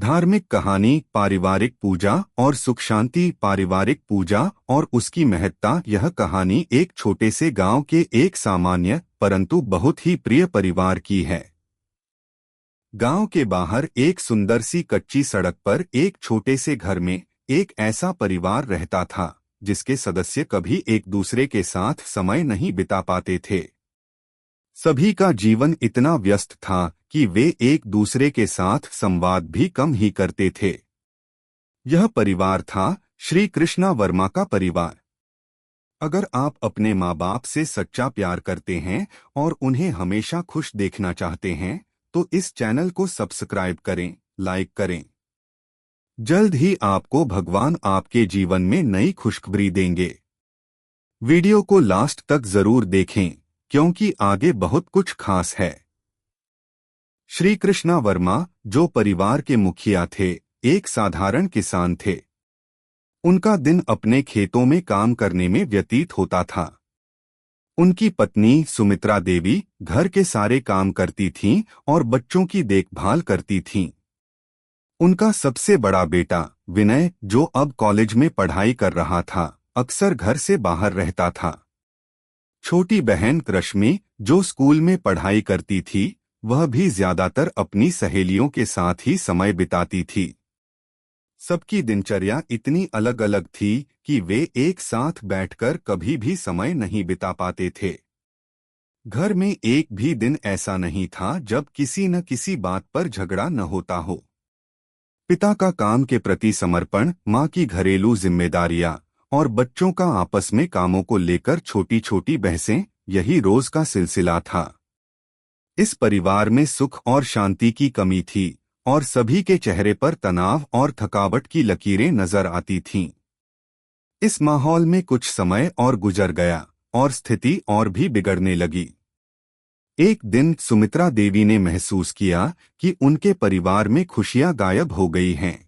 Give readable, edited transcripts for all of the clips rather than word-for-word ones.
धार्मिक कहानी, पारिवारिक पूजा और सुख शांति। पारिवारिक पूजा और उसकी महत्ता। यह कहानी एक छोटे से गांव के एक सामान्य परंतु बहुत ही प्रिय परिवार की है। गांव के बाहर एक सुंदर सी कच्ची सड़क पर एक छोटे से घर में एक ऐसा परिवार रहता था जिसके सदस्य कभी एक दूसरे के साथ समय नहीं बिता पाते थे। सभी का जीवन इतना व्यस्त था कि वे एक दूसरे के साथ संवाद भी कम ही करते थे। यह परिवार था श्री कृष्णा वर्मा का परिवार। अगर आप अपने माँ बाप से सच्चा प्यार करते हैं और उन्हें हमेशा खुश देखना चाहते हैं तो इस चैनल को सब्सक्राइब करें, लाइक करें। जल्द ही आपको भगवान आपके जीवन में नई खुशखबरी देंगे। वीडियो को लास्ट तक जरूर देखें क्योंकि आगे बहुत कुछ खास है। श्री कृष्णा वर्मा, जो परिवार के मुखिया थे, एक साधारण किसान थे। उनका दिन अपने खेतों में काम करने में व्यतीत होता था। उनकी पत्नी सुमित्रा देवी घर के सारे काम करती थीं और बच्चों की देखभाल करती थीं। उनका सबसे बड़ा बेटा विनय, जो अब कॉलेज में पढ़ाई कर रहा था, अक्सर घर से बाहर रहता था। छोटी बहन रश्मि, जो स्कूल में पढ़ाई करती थी, वह भी ज्यादातर अपनी सहेलियों के साथ ही समय बिताती थी। सबकी दिनचर्या इतनी अलग अलग थी कि वे एक साथ बैठकर कभी भी समय नहीं बिता पाते थे। घर में एक भी दिन ऐसा नहीं था जब किसी न किसी बात पर झगड़ा न होता हो। पिता का काम के प्रति समर्पण, माँ की घरेलू जिम्मेदारियां और बच्चों का आपस में कामों को लेकर छोटी छोटी बहसें, यही रोज का सिलसिला था। इस परिवार में सुख और शांति की कमी थी और सभी के चेहरे पर तनाव और थकावट की लकीरें नजर आती थीं। इस माहौल में कुछ समय और गुजर गया और स्थिति और भी बिगड़ने लगी। एक दिन सुमित्रा देवी ने महसूस किया कि उनके परिवार में खुशियां गायब हो गई हैं।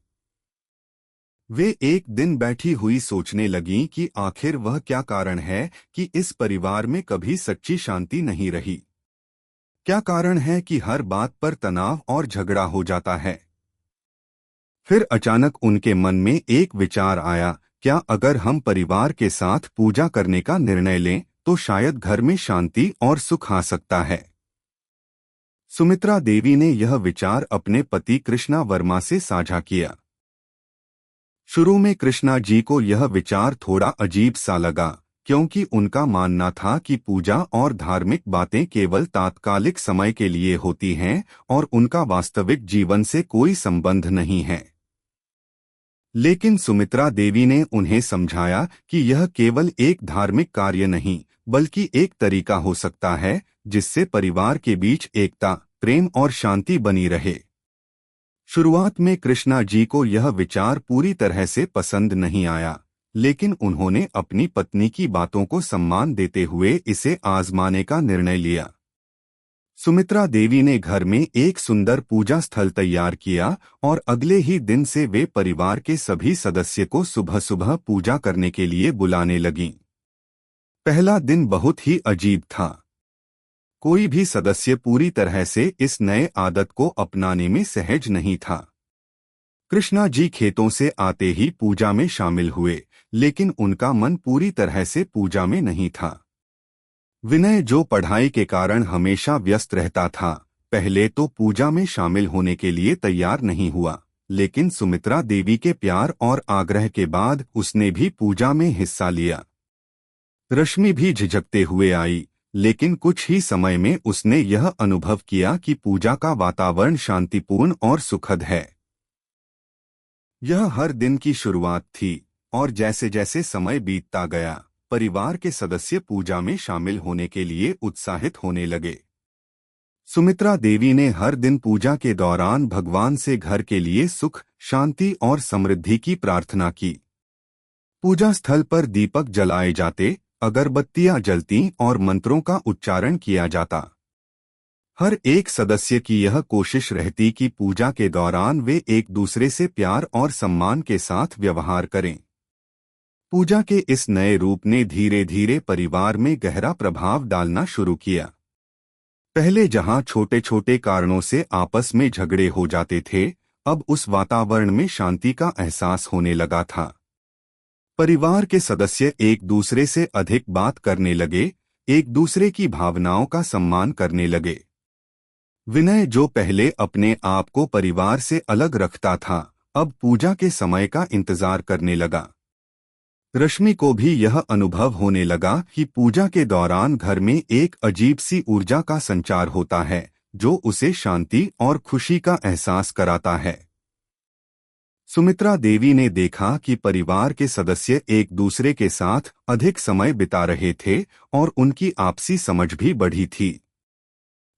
वे एक दिन बैठी हुई सोचने लगीं कि आखिर वह क्या कारण है कि इस परिवार में कभी सच्ची शांति नहीं रही। क्या कारण है कि हर बात पर तनाव और झगड़ा हो जाता है। फिर अचानक उनके मन में एक विचार आया, क्या अगर हम परिवार के साथ पूजा करने का निर्णय लें तो शायद घर में शांति और सुख आ सकता है। सुमित्रा देवी ने यह विचार अपने पति कृष्णा वर्मा से साझा किया। शुरू में कृष्णा जी को यह विचार थोड़ा अजीब सा लगा क्योंकि उनका मानना था कि पूजा और धार्मिक बातें केवल तात्कालिक समय के लिए होती हैं और उनका वास्तविक जीवन से कोई संबंध नहीं है। लेकिन सुमित्रा देवी ने उन्हें समझाया कि यह केवल एक धार्मिक कार्य नहीं बल्कि एक तरीका हो सकता है जिससे परिवार के बीच एकता, प्रेम और शांति बनी रहे। शुरुआत में कृष्णा जी को यह विचार पूरी तरह से पसंद नहीं आया, लेकिन उन्होंने अपनी पत्नी की बातों को सम्मान देते हुए इसे आजमाने का निर्णय लिया। सुमित्रा देवी ने घर में एक सुंदर पूजा स्थल तैयार किया और अगले ही दिन से वे परिवार के सभी सदस्य को सुबह सुबह पूजा करने के लिए बुलाने लगीं। पहला दिन बहुत ही अजीब था। कोई भी सदस्य पूरी तरह से इस नए आदत को अपनाने में सहज नहीं था। कृष्णा जी खेतों से आते ही पूजा में शामिल हुए, लेकिन उनका मन पूरी तरह से पूजा में नहीं था। विनय, जो पढ़ाई के कारण हमेशा व्यस्त रहता था, पहले तो पूजा में शामिल होने के लिए तैयार नहीं हुआ, लेकिन सुमित्रा देवी के प्यार और आग्रह के बाद उसने भी पूजा में हिस्सा लिया। रश्मि भी झिझकते हुए आई, लेकिन कुछ ही समय में उसने यह अनुभव किया कि पूजा का वातावरण शांतिपूर्ण और सुखद है। यह हर दिन की शुरुआत थी और जैसे जैसे समय बीतता गया, परिवार के सदस्य पूजा में शामिल होने के लिए उत्साहित होने लगे। सुमित्रा देवी ने हर दिन पूजा के दौरान भगवान से घर के लिए सुख, शांति और समृद्धि की प्रार्थना की। पूजा स्थल पर दीपक जलाए जाते, अगरबत्तियां जलती और मंत्रों का उच्चारण किया जाता। हर एक सदस्य की यह कोशिश रहती कि पूजा के दौरान वे एक दूसरे से प्यार और सम्मान के साथ व्यवहार करें। पूजा के इस नए रूप ने धीरे धीरे परिवार में गहरा प्रभाव डालना शुरू किया। पहले जहां छोटे छोटे कारणों से आपस में झगड़े हो जाते थे, अब उस वातावरण में शांति का एहसास होने लगा था। परिवार के सदस्य एक दूसरे से अधिक बात करने लगे, एक दूसरे की भावनाओं का सम्मान करने लगे। विनय, जो पहले अपने आप को परिवार से अलग रखता था, अब पूजा के समय का इंतजार करने लगा। रश्मि को भी यह अनुभव होने लगा कि पूजा के दौरान घर में एक अजीब सी ऊर्जा का संचार होता है, जो उसे शांति और खुशी का एहसास कराता है। सुमित्रा देवी ने देखा कि परिवार के सदस्य एक दूसरे के साथ अधिक समय बिता रहे थे और उनकी आपसी समझ भी बढ़ी थी।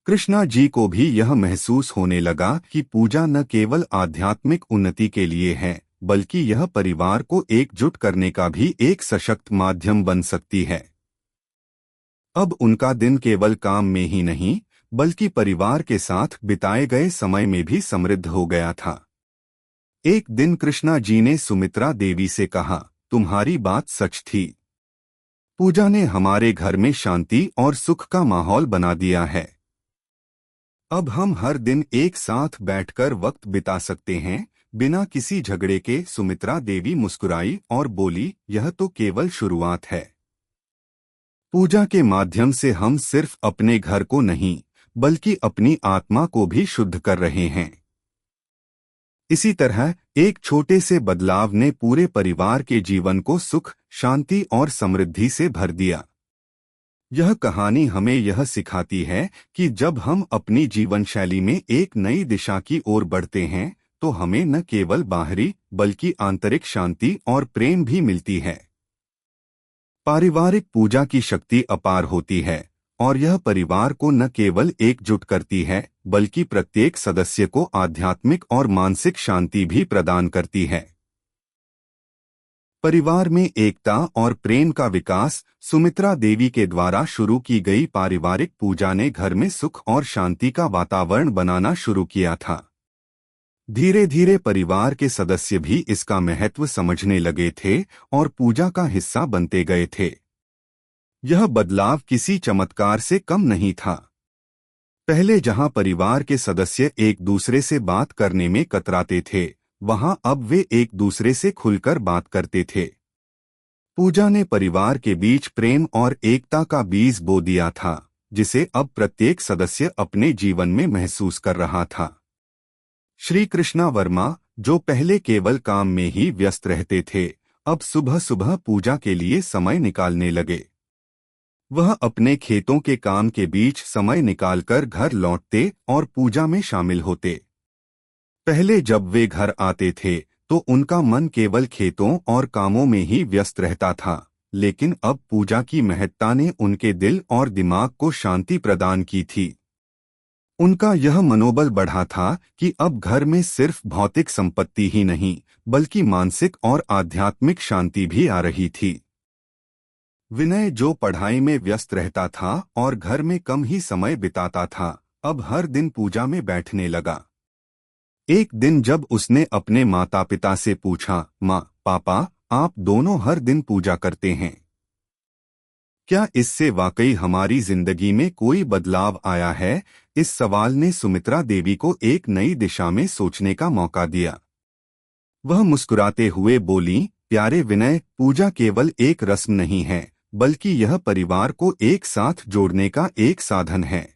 कृष्णा जी को भी यह महसूस होने लगा कि पूजा न केवल आध्यात्मिक उन्नति के लिए है, बल्कि यह परिवार को एकजुट करने का भी एक सशक्त माध्यम बन सकती है। अब उनका दिन केवल काम में ही नहीं, बल्कि परिवार के साथ बिताए गए समय में भी समृद्ध हो गया था। एक दिन कृष्णा जी ने सुमित्रा देवी से कहा, तुम्हारी बात सच थी। पूजा ने हमारे घर में शांति और सुख का माहौल बना दिया है। अब हम हर दिन एक साथ बैठकर वक्त बिता सकते हैं, बिना किसी झगड़े के। सुमित्रा देवी मुस्कुराई और बोली, यह तो केवल शुरुआत है। पूजा के माध्यम से हम सिर्फ अपने घर को नहीं, बल्कि अपनी आत्मा को भी शुद्ध कर रहे हैं। इसी तरह एक छोटे से बदलाव ने पूरे परिवार के जीवन को सुख, शांति और समृद्धि से भर दिया। यह कहानी हमें यह सिखाती है कि जब हम अपनी जीवन शैली में एक नई दिशा की ओर बढ़ते हैं, तो हमें न केवल बाहरी बल्कि आंतरिक शांति और प्रेम भी मिलती है। पारिवारिक पूजा की शक्ति अपार होती है और यह परिवार को न केवल एकजुट करती है, बल्कि प्रत्येक सदस्य को आध्यात्मिक और मानसिक शांति भी प्रदान करती है। परिवार में एकता और प्रेम का विकास। सुमित्रा देवी के द्वारा शुरू की गई पारिवारिक पूजा ने घर में सुख और शांति का वातावरण बनाना शुरू किया था। धीरे धीरे परिवार के सदस्य भी इसका महत्व समझने लगे थे और पूजा का हिस्सा बनते गए थे। यह बदलाव किसी चमत्कार से कम नहीं था। पहले जहां परिवार के सदस्य एक दूसरे से बात करने में कतराते थे, वहां अब वे एक दूसरे से खुलकर बात करते थे। पूजा ने परिवार के बीच प्रेम और एकता का बीज बो दिया था, जिसे अब प्रत्येक सदस्य अपने जीवन में महसूस कर रहा था। श्री कृष्णा वर्मा, जो पहले केवल काम में ही व्यस्त रहते थे, अब सुबह सुबह पूजा के लिए समय निकालने लगे। वह अपने खेतों के काम के बीच समय निकालकर घर लौटते और पूजा में शामिल होते। पहले जब वे घर आते थे तो उनका मन केवल खेतों और कामों में ही व्यस्त रहता था, लेकिन अब पूजा की महत्ता ने उनके दिल और दिमाग को शांति प्रदान की थी। उनका यह मनोबल बढ़ा था कि अब घर में सिर्फ भौतिक संपत्ति ही नहीं, बल्कि मानसिक और आध्यात्मिक शांति भी आ रही थी। विनय, जो पढ़ाई में व्यस्त रहता था और घर में कम ही समय बिताता था, अब हर दिन पूजा में बैठने लगा। एक दिन जब उसने अपने माता पिता से पूछा, माँ, पापा, आप दोनों हर दिन पूजा करते हैं, क्या इससे वाकई हमारी जिंदगी में कोई बदलाव आया है? इस सवाल ने सुमित्रा देवी को एक नई दिशा में सोचने का मौका दिया। वह मुस्कुराते हुए बोली, प्यारे विनय, पूजा केवल एक रस्म नहीं है, बल्कि यह परिवार को एक साथ जोड़ने का एक साधन है।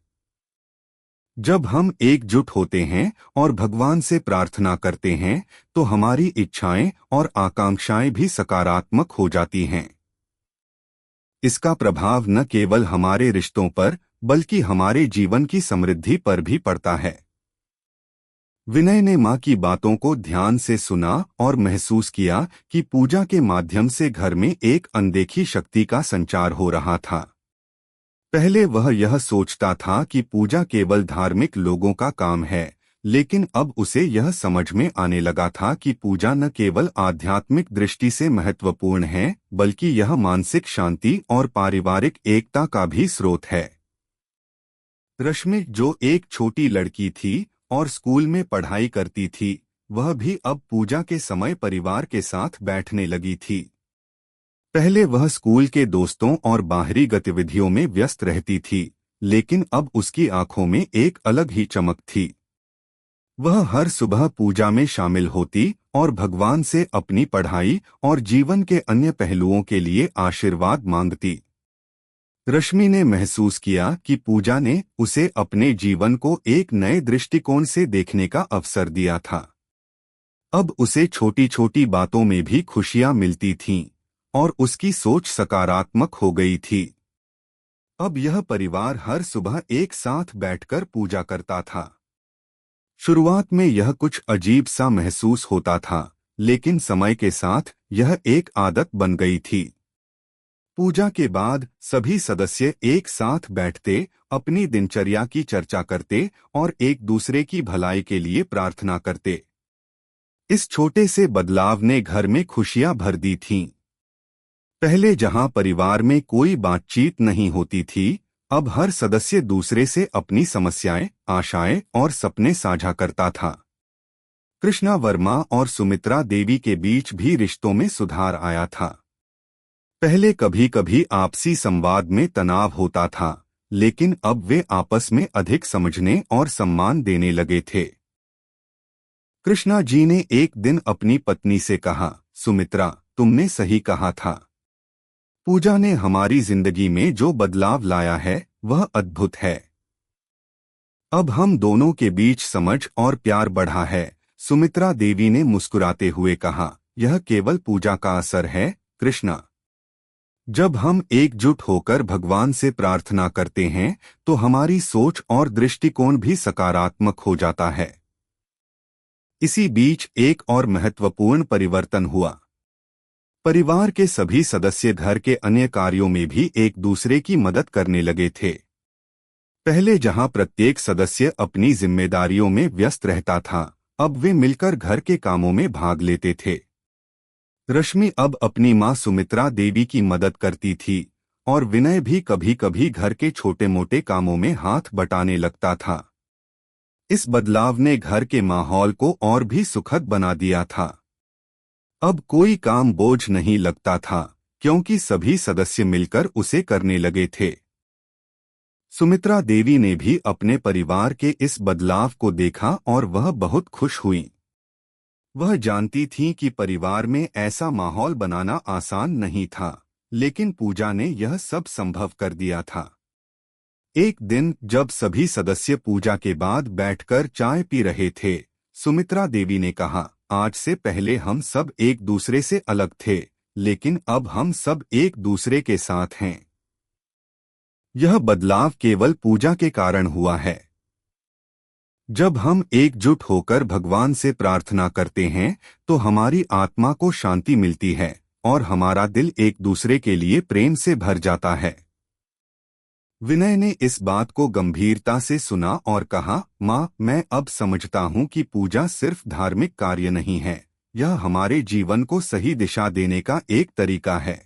जब हम एकजुट होते हैं और भगवान से प्रार्थना करते हैं, तो हमारी इच्छाएं और आकांक्षाएं भी सकारात्मक हो जाती हैं। इसका प्रभाव न केवल हमारे रिश्तों पर, बल्कि हमारे जीवन की समृद्धि पर भी पड़ता है। विनय ने माँ की बातों को ध्यान से सुना और महसूस किया कि पूजा के माध्यम से घर में एक अनदेखी शक्ति का संचार हो रहा था। पहले वह यह सोचता था कि पूजा केवल धार्मिक लोगों का काम है, लेकिन अब उसे यह समझ में आने लगा था कि पूजा न केवल आध्यात्मिक दृष्टि से महत्वपूर्ण है, बल्कि यह मानसिक शांति और पारिवारिक एकता का भी स्रोत है। रश्मि, जो एक छोटी लड़की थी और स्कूल में पढ़ाई करती थी, वह भी अब पूजा के समय परिवार के साथ बैठने लगी थी। पहले वह स्कूल के दोस्तों और बाहरी गतिविधियों में व्यस्त रहती थी, लेकिन अब उसकी आंखों में एक अलग ही चमक थी। वह हर सुबह पूजा में शामिल होती और भगवान से अपनी पढ़ाई और जीवन के अन्य पहलुओं के लिए आशीर्वाद मांगती। रश्मि ने महसूस किया कि पूजा ने उसे अपने जीवन को एक नए दृष्टिकोण से देखने का अवसर दिया था। अब उसे छोटी छोटी बातों में भी खुशियां मिलती थीं और उसकी सोच सकारात्मक हो गई थी। अब यह परिवार हर सुबह एक साथ बैठकर पूजा करता था। शुरुआत में यह कुछ अजीब सा महसूस होता था, लेकिन समय के साथ यह एक आदत बन गई थी। पूजा के बाद सभी सदस्य एक साथ बैठते, अपनी दिनचर्या की चर्चा करते और एक दूसरे की भलाई के लिए प्रार्थना करते। इस छोटे से बदलाव ने घर में खुशियां भर दी थीं। पहले जहां परिवार में कोई बातचीत नहीं होती थी, अब हर सदस्य दूसरे से अपनी समस्याएं, आशाएं और सपने साझा करता था। कृष्णा वर्मा और सुमित्रा देवी के बीच भी रिश्तों में सुधार आया था। पहले कभी कभी आपसी संवाद में तनाव होता था, लेकिन अब वे आपस में अधिक समझने और सम्मान देने लगे थे। कृष्णा जी ने एक दिन अपनी पत्नी से कहा, सुमित्रा, तुमने सही कहा था। पूजा ने हमारी जिंदगी में जो बदलाव लाया है वह अद्भुत है। अब हम दोनों के बीच समझ और प्यार बढ़ा है। सुमित्रा देवी ने मुस्कुराते हुए कहा, यह केवल पूजा का असर है, कृष्णा। जब हम एकजुट होकर भगवान से प्रार्थना करते हैं तो हमारी सोच और दृष्टिकोण भी सकारात्मक हो जाता है। इसी बीच एक और महत्वपूर्ण परिवर्तन हुआ। परिवार के सभी सदस्य घर के अन्य कार्यों में भी एक दूसरे की मदद करने लगे थे। पहले जहां प्रत्येक सदस्य अपनी जिम्मेदारियों में व्यस्त रहता था, अब वे मिलकर घर के कामों में भाग लेते थे। रश्मि अब अपनी मां सुमित्रा देवी की मदद करती थी और विनय भी कभी कभी घर के छोटे मोटे कामों में हाथ बटाने लगता था। इस बदलाव ने घर के माहौल को और भी सुखद बना दिया था। अब कोई काम बोझ नहीं लगता था, क्योंकि सभी सदस्य मिलकर उसे करने लगे थे। सुमित्रा देवी ने भी अपने परिवार के इस बदलाव को देखा और वह बहुत खुश हुई। वह जानती थीं कि परिवार में ऐसा माहौल बनाना आसान नहीं था, लेकिन पूजा ने यह सब संभव कर दिया था। एक दिन जब सभी सदस्य पूजा के बाद बैठकर चाय पी रहे थे, सुमित्रा देवी ने कहा, आज से पहले हम सब एक दूसरे से अलग थे, लेकिन अब हम सब एक दूसरे के साथ हैं। यह बदलाव केवल पूजा के कारण हुआ है। जब हम एकजुट होकर भगवान से प्रार्थना करते हैं तो हमारी आत्मा को शांति मिलती है और हमारा दिल एक दूसरे के लिए प्रेम से भर जाता है। विनय ने इस बात को गंभीरता से सुना और कहा, माँ, मैं अब समझता हूँ कि पूजा सिर्फ धार्मिक कार्य नहीं है, यह हमारे जीवन को सही दिशा देने का एक तरीका है।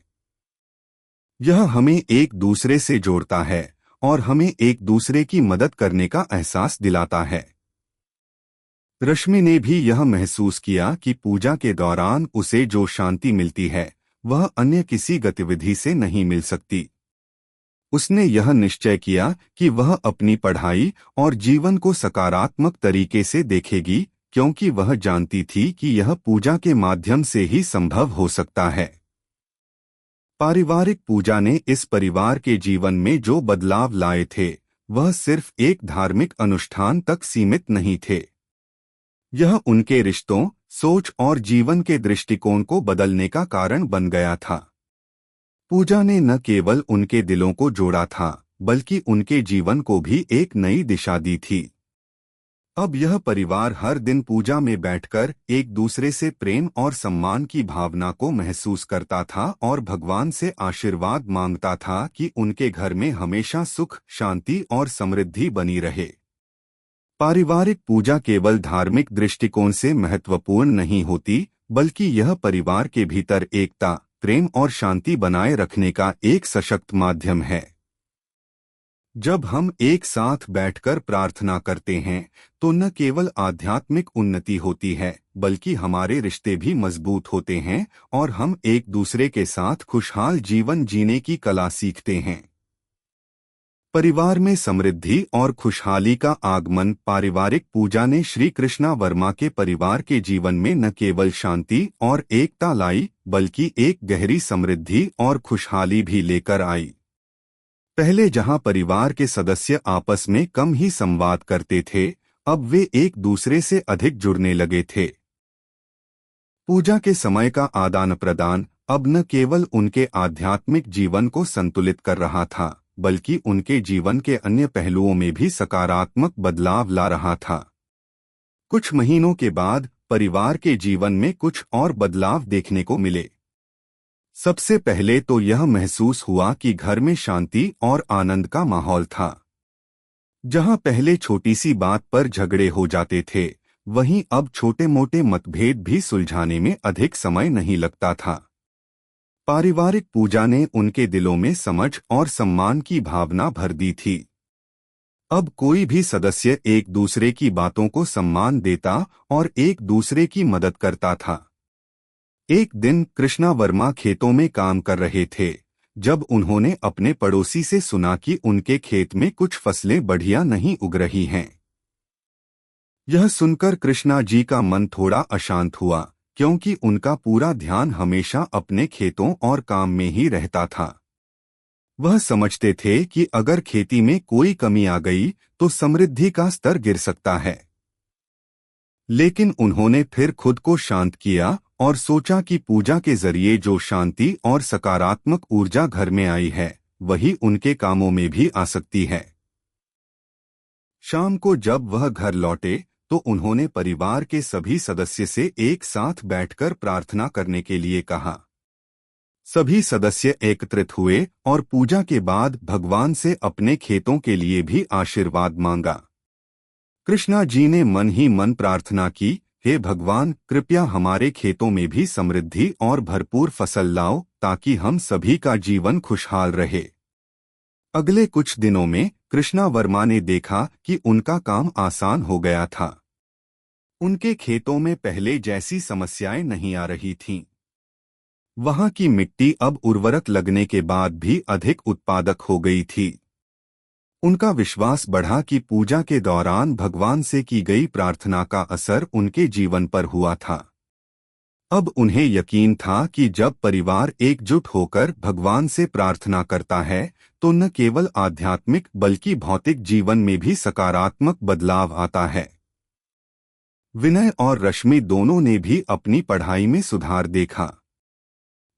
यह हमें एक दूसरे से जोड़ता है और हमें एक दूसरे की मदद करने का एहसास दिलाता है। रश्मि ने भी यह महसूस किया कि पूजा के दौरान उसे जो शांति मिलती है वह अन्य किसी गतिविधि से नहीं मिल सकती। उसने यह निश्चय किया कि वह अपनी पढ़ाई और जीवन को सकारात्मक तरीके से देखेगी, क्योंकि वह जानती थी कि यह पूजा के माध्यम से ही संभव हो सकता है। पारिवारिक पूजा ने इस परिवार के जीवन में जो बदलाव लाए थे वह सिर्फ एक धार्मिक अनुष्ठान तक सीमित नहीं थे। यह उनके रिश्तों, सोच और जीवन के दृष्टिकोण को बदलने का कारण बन गया था। पूजा ने न केवल उनके दिलों को जोड़ा था, बल्कि उनके जीवन को भी एक नई दिशा दी थी। अब यह परिवार हर दिन पूजा में बैठकर एक दूसरे से प्रेम और सम्मान की भावना को महसूस करता था और भगवान से आशीर्वाद मांगता था कि उनके घर में हमेशा सुख, शांति और समृद्धि बनी रहे। पारिवारिक पूजा केवल धार्मिक दृष्टिकोण से महत्वपूर्ण नहीं होती, बल्कि यह परिवार के भीतर एकता, प्रेम और शांति बनाए रखने का एक सशक्त माध्यम है। जब हम एक साथ बैठकर प्रार्थना करते हैं तो न केवल आध्यात्मिक उन्नति होती है, बल्कि हमारे रिश्ते भी मजबूत होते हैं और हम एक दूसरे के साथ खुशहाल जीवन जीने की कला सीखते हैं। परिवार में समृद्धि और खुशहाली का आगमन। पारिवारिक पूजा ने श्री कृष्णा वर्मा के परिवार के जीवन में न केवल शांति और एकता लाई, बल्कि एक गहरी समृद्धि और खुशहाली भी लेकर आई। पहले जहां परिवार के सदस्य आपस में कम ही संवाद करते थे, अब वे एक दूसरे से अधिक जुड़ने लगे थे। पूजा के समय का आदान प्रदान अब न केवल उनके आध्यात्मिक जीवन को संतुलित कर रहा था, बल्कि उनके जीवन के अन्य पहलुओं में भी सकारात्मक बदलाव ला रहा था। कुछ महीनों के बाद परिवार के जीवन में कुछ और बदलाव देखने को मिले। सबसे पहले तो यह महसूस हुआ कि घर में शांति और आनंद का माहौल था। जहां पहले छोटी सी बात पर झगड़े हो जाते थे, वहीं अब छोटे मोटे मतभेद भी सुलझाने में अधिक समय नहीं लगता था। पारिवारिक पूजा ने उनके दिलों में समझ और सम्मान की भावना भर दी थी। अब कोई भी सदस्य एक दूसरे की बातों को सम्मान देता और एक दूसरे की मदद करता था। एक दिन कृष्णा वर्मा खेतों में काम कर रहे थे, जब उन्होंने अपने पड़ोसी से सुना कि उनके खेत में कुछ फसलें बढ़िया नहीं उग रही हैं। यह सुनकर कृष्णा जी का मन थोड़ा अशांत हुआ, क्योंकि उनका पूरा ध्यान हमेशा अपने खेतों और काम में ही रहता था। वह समझते थे कि अगर खेती में कोई कमी आ गई तो समृद्धि का स्तर गिर सकता है। लेकिन उन्होंने फिर खुद को शांत किया और सोचा कि पूजा के जरिए जो शांति और सकारात्मक ऊर्जा घर में आई है, वही उनके कामों में भी आ सकती है। शाम को जब वह घर लौटे तो उन्होंने परिवार के सभी सदस्य से एक साथ बैठकर प्रार्थना करने के लिए कहा। सभी सदस्य एकत्रित हुए और पूजा के बाद भगवान से अपने खेतों के लिए भी आशीर्वाद मांगा। कृष्णा जी ने मन ही मन प्रार्थना की, हे भगवान, कृपया हमारे खेतों में भी समृद्धि और भरपूर फसल लाओ, ताकि हम सभी का जीवन खुशहाल रहे। अगले कुछ दिनों में कृष्णा वर्मा ने देखा कि उनका काम आसान हो गया था। उनके खेतों में पहले जैसी समस्याएं नहीं आ रही थीं। वहां की मिट्टी अब उर्वरक लगने के बाद भी अधिक उत्पादक हो गई थी। उनका विश्वास बढ़ा कि पूजा के दौरान भगवान से की गई प्रार्थना का असर उनके जीवन पर हुआ था। अब उन्हें यकीन था कि जब परिवार एकजुट होकर भगवान से प्रार्थना करता है, तो न केवल आध्यात्मिक बल्कि भौतिक जीवन में भी सकारात्मक बदलाव आता है। विनय और रश्मि दोनों ने भी अपनी पढ़ाई में सुधार देखा।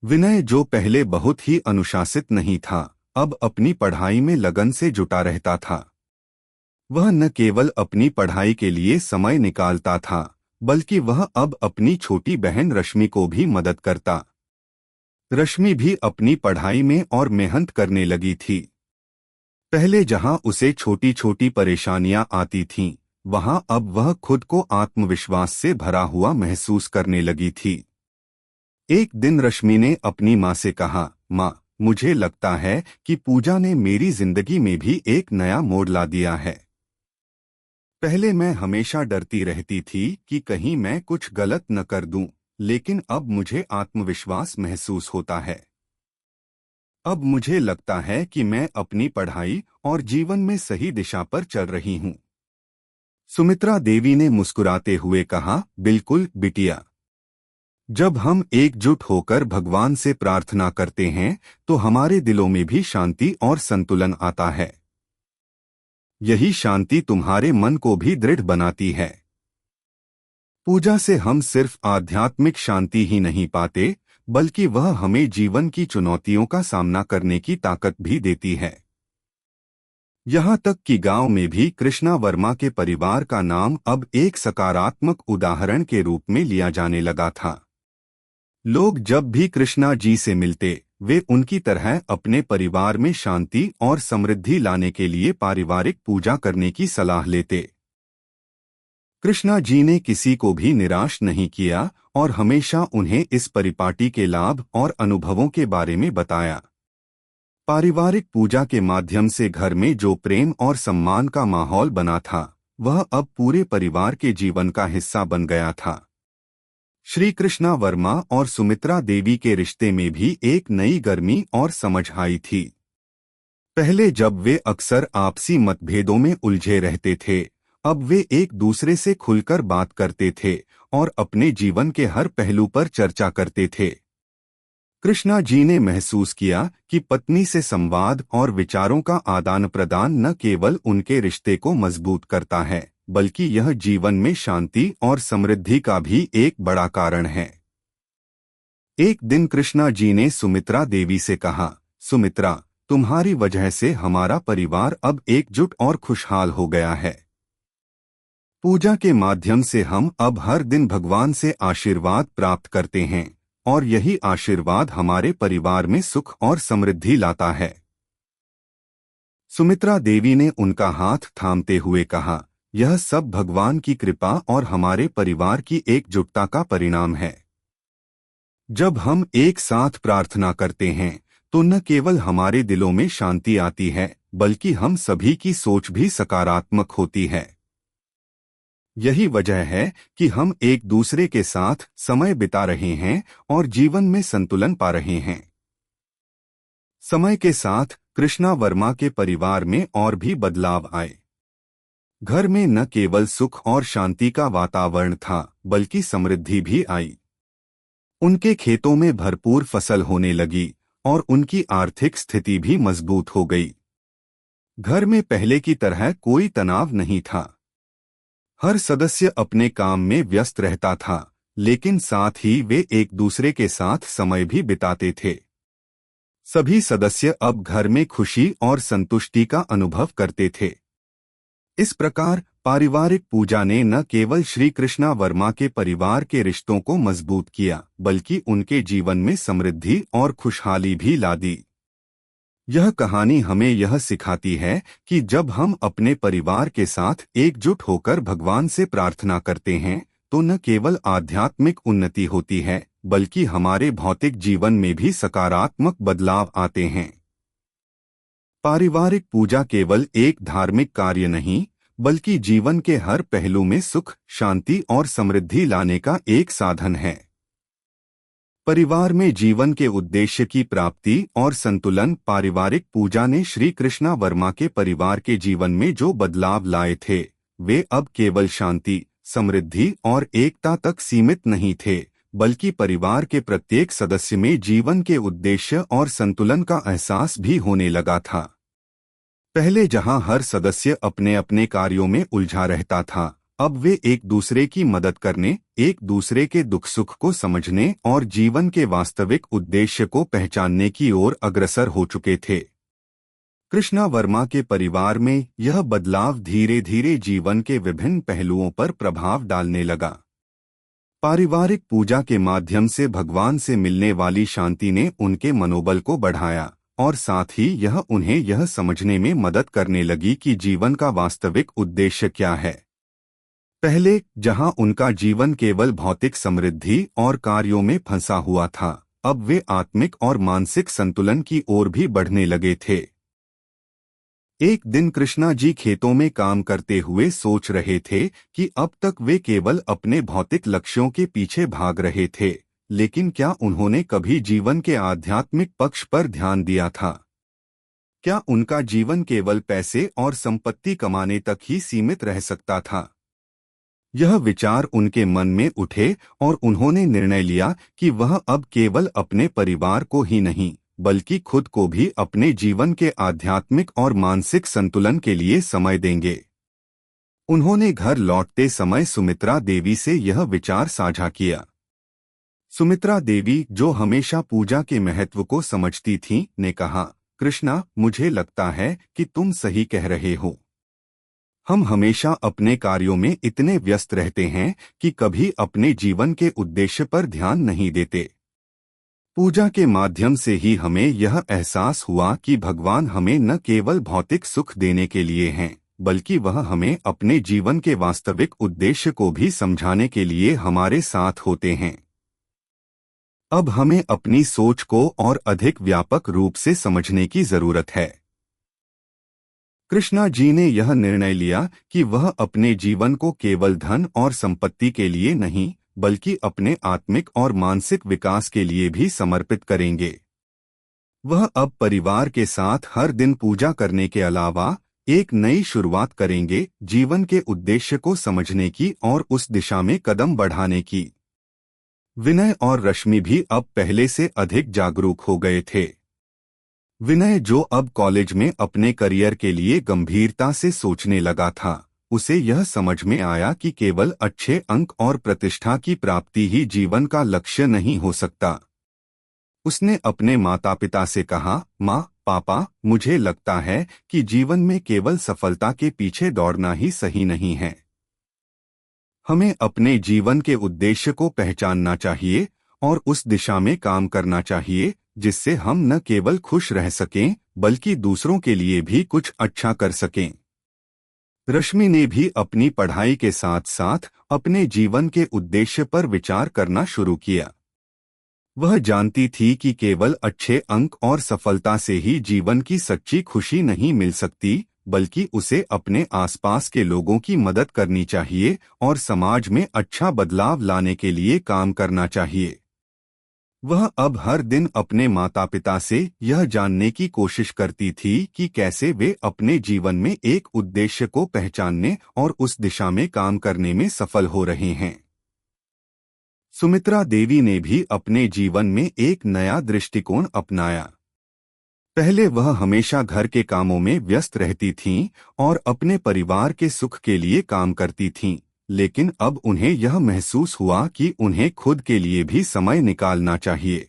विनय, जो पहले बहुत ही अनुशासित नहीं था, अब अपनी पढ़ाई में लगन से जुटा रहता था। वह न केवल अपनी पढ़ाई के लिए समय निकालता था, बल्कि वह अब अपनी छोटी बहन रश्मि को भी मदद करता। रश्मि भी अपनी पढ़ाई में और मेहनत करने लगी थी। पहले जहां उसे छोटी छोटी परेशानियां आती थीं, वहां अब वह खुद को आत्मविश्वास से भरा हुआ महसूस करने लगी थी। एक दिन रश्मि ने अपनी माँ से कहा, माँ, मुझे लगता है कि पूजा ने मेरी जिंदगी में भी एक नया मोड़ ला दिया है। पहले मैं हमेशा डरती रहती थी कि कहीं मैं कुछ गलत न कर दूं, लेकिन अब मुझे आत्मविश्वास महसूस होता है। अब मुझे लगता है कि मैं अपनी पढ़ाई और जीवन में सही दिशा पर चल रही हूँ। सुमित्रा देवी ने मुस्कुराते हुए कहा, बिल्कुल बिटिया। जब हम एकजुट होकर भगवान से प्रार्थना करते हैं, तो हमारे दिलों में भी शांति और संतुलन आता है। यही शांति तुम्हारे मन को भी दृढ़ बनाती है। पूजा से हम सिर्फ आध्यात्मिक शांति ही नहीं पाते, बल्कि वह हमें जीवन की चुनौतियों का सामना करने की ताकत भी देती है। यहाँ तक कि गांव में भी कृष्णा वर्मा के परिवार का नाम अब एक सकारात्मक उदाहरण के रूप में लिया जाने लगा था। लोग जब भी कृष्णा जी से मिलते, वे उनकी तरह अपने परिवार में शांति और समृद्धि लाने के लिए पारिवारिक पूजा करने की सलाह लेते। कृष्णा जी ने किसी को भी निराश नहीं किया और हमेशा उन्हें इस परिपाटी के लाभ और अनुभवों के बारे में बताया। पारिवारिक पूजा के माध्यम से घर में जो प्रेम और सम्मान का माहौल बना था, वह अब पूरे परिवार के जीवन का हिस्सा बन गया था। श्री कृष्णा वर्मा और सुमित्रा देवी के रिश्ते में भी एक नई गर्मी और समझ आई थी। पहले जब वे अक्सर आपसी मतभेदों में उलझे रहते थे, अब वे एक दूसरे से खुलकर बात करते थे और अपने जीवन के हर पहलू पर चर्चा करते थे। कृष्णा जी ने महसूस किया कि पत्नी से संवाद और विचारों का आदान प्रदान न केवल उनके रिश्ते को मजबूत करता है, बल्कि यह जीवन में शांति और समृद्धि का भी एक बड़ा कारण है। एक दिन कृष्णा जी ने सुमित्रा देवी से कहा, सुमित्रा, तुम्हारी वजह से हमारा परिवार अब एकजुट और खुशहाल हो गया है। पूजा के माध्यम से हम अब हर दिन भगवान से आशीर्वाद प्राप्त करते हैं और यही आशीर्वाद हमारे परिवार में सुख और समृद्धि लाता है। सुमित्रा देवी ने उनका हाथ थामते हुए कहा, यह सब भगवान की कृपा और हमारे परिवार की एकजुटता का परिणाम है। जब हम एक साथ प्रार्थना करते हैं तो न केवल हमारे दिलों में शांति आती है, बल्कि हम सभी की सोच भी सकारात्मक होती है। यही वजह है कि हम एक दूसरे के साथ समय बिता रहे हैं और जीवन में संतुलन पा रहे हैं। समय के साथ कृष्णा वर्मा के परिवार में और भी बदलाव आए। घर में न केवल सुख और शांति का वातावरण था, बल्कि समृद्धि भी आई। उनके खेतों में भरपूर फसल होने लगी और उनकी आर्थिक स्थिति भी मजबूत हो गई। घर में पहले की तरह कोई तनाव नहीं था। हर सदस्य अपने काम में व्यस्त रहता था, लेकिन साथ ही वे एक दूसरे के साथ समय भी बिताते थे। सभी सदस्य अब घर में खुशी और संतुष्टि का अनुभव करते थे। इस प्रकार पारिवारिक पूजा ने न केवल श्री कृष्णा वर्मा के परिवार के रिश्तों को मजबूत किया, बल्कि उनके जीवन में समृद्धि और खुशहाली भी ला दी। यह कहानी हमें यह सिखाती है कि जब हम अपने परिवार के साथ एकजुट होकर भगवान से प्रार्थना करते हैं तो न केवल आध्यात्मिक उन्नति होती है, बल्कि हमारे भौतिक जीवन में भी सकारात्मक बदलाव आते हैं। पारिवारिक पूजा केवल एक धार्मिक कार्य नहीं, बल्कि जीवन के हर पहलू में सुख, शांति और समृद्धि लाने का एक साधन है। परिवार में जीवन के उद्देश्य की प्राप्ति और संतुलन। पारिवारिक पूजा ने श्री कृष्णा वर्मा के परिवार के जीवन में जो बदलाव लाए थे, वे अब केवल शांति, समृद्धि और एकता तक सीमित नहीं थे, बल्कि परिवार के प्रत्येक सदस्य में जीवन के उद्देश्य और संतुलन का एहसास भी होने लगा था। पहले जहां हर सदस्य अपने अपने कार्यों में उलझा रहता था, अब वे एक दूसरे की मदद करने, एक दूसरे के दुख सुख को समझने और जीवन के वास्तविक उद्देश्य को पहचानने की ओर अग्रसर हो चुके थे। कृष्णा वर्मा के परिवार में यह बदलाव धीरे धीरे जीवन के विभिन्न पहलुओं पर प्रभाव डालने लगा। पारिवारिक पूजा के माध्यम से भगवान से मिलने वाली शांति ने उनके मनोबल को बढ़ाया और साथ ही यह उन्हें यह समझने में मदद करने लगी कि जीवन का वास्तविक उद्देश्य क्या है। पहले जहां उनका जीवन केवल भौतिक समृद्धि और कार्यों में फंसा हुआ था, अब वे आत्मिक और मानसिक संतुलन की ओर भी बढ़ने लगे थे। एक दिन कृष्णा जी खेतों में काम करते हुए सोच रहे थे कि अब तक वे केवल अपने भौतिक लक्ष्यों के पीछे भाग रहे थे, लेकिन क्या उन्होंने कभी जीवन के आध्यात्मिक पक्ष पर ध्यान दिया था? क्या उनका जीवन केवल पैसे और संपत्ति कमाने तक ही सीमित रह सकता था? यह विचार उनके मन में उठे और उन्होंने निर्णय लिया कि वह अब केवल अपने परिवार को ही नहीं, बल्कि खुद को भी अपने जीवन के आध्यात्मिक और मानसिक संतुलन के लिए समय देंगे। उन्होंने घर लौटते समय सुमित्रा देवी से यह विचार साझा किया। सुमित्रा देवी, जो हमेशा पूजा के महत्व को समझती थीं, ने कहा, कृष्णा, मुझे लगता है कि तुम सही कह रहे हो। हम हमेशा अपने कार्यों में इतने व्यस्त रहते हैं कि कभी अपने जीवन के उद्देश्य पर ध्यान नहीं देते। पूजा के माध्यम से ही हमें यह एहसास हुआ कि भगवान हमें न केवल भौतिक सुख देने के लिए हैं, बल्कि वह हमें अपने जीवन के वास्तविक उद्देश्य को भी समझाने के लिए हमारे साथ होते हैं। अब हमें अपनी सोच को और अधिक व्यापक रूप से समझने की जरूरत है। कृष्णा जी ने यह निर्णय लिया कि वह अपने जीवन को केवल धन और संपत्ति के लिए नहीं, बल्कि अपने आत्मिक और मानसिक विकास के लिए भी समर्पित करेंगे। वह अब परिवार के साथ हर दिन पूजा करने के अलावा एक नई शुरुआत करेंगे, जीवन के उद्देश्य को समझने की और उस दिशा में कदम बढ़ाने की। विनय और रश्मि भी अब पहले से अधिक जागरूक हो गए थे। विनय, जो अब कॉलेज में अपने करियर के लिए गंभीरता से सोचने लगा था, उसे यह समझ में आया कि केवल अच्छे अंक और प्रतिष्ठा की प्राप्ति ही जीवन का लक्ष्य नहीं हो सकता। उसने अपने माता पिता से कहा, माँ, पापा, मुझे लगता है कि जीवन में केवल सफलता के पीछे दौड़ना ही सही नहीं है। हमें अपने जीवन के उद्देश्य को पहचानना चाहिए और उस दिशा में काम करना चाहिए जिससे हम न केवल खुश रह सकें बल्कि दूसरों के लिए भी कुछ अच्छा कर सकें। रश्मि ने भी अपनी पढ़ाई के साथ साथ अपने जीवन के उद्देश्य पर विचार करना शुरू किया। वह जानती थी कि केवल अच्छे अंक और सफलता से ही जीवन की सच्ची खुशी नहीं मिल सकती, बल्कि उसे अपने आसपास के लोगों की मदद करनी चाहिए और समाज में अच्छा बदलाव लाने के लिए काम करना चाहिए। वह अब हर दिन अपने माता पिता से यह जानने की कोशिश करती थी कि कैसे वे अपने जीवन में एक उद्देश्य को पहचानने और उस दिशा में काम करने में सफल हो रहे हैं। सुमित्रा देवी ने भी अपने जीवन में एक नया दृष्टिकोण अपनाया। पहले वह हमेशा घर के कामों में व्यस्त रहती थीं और अपने परिवार के सुख के लिए काम करती थीं, लेकिन अब उन्हें यह महसूस हुआ कि उन्हें खुद के लिए भी समय निकालना चाहिए।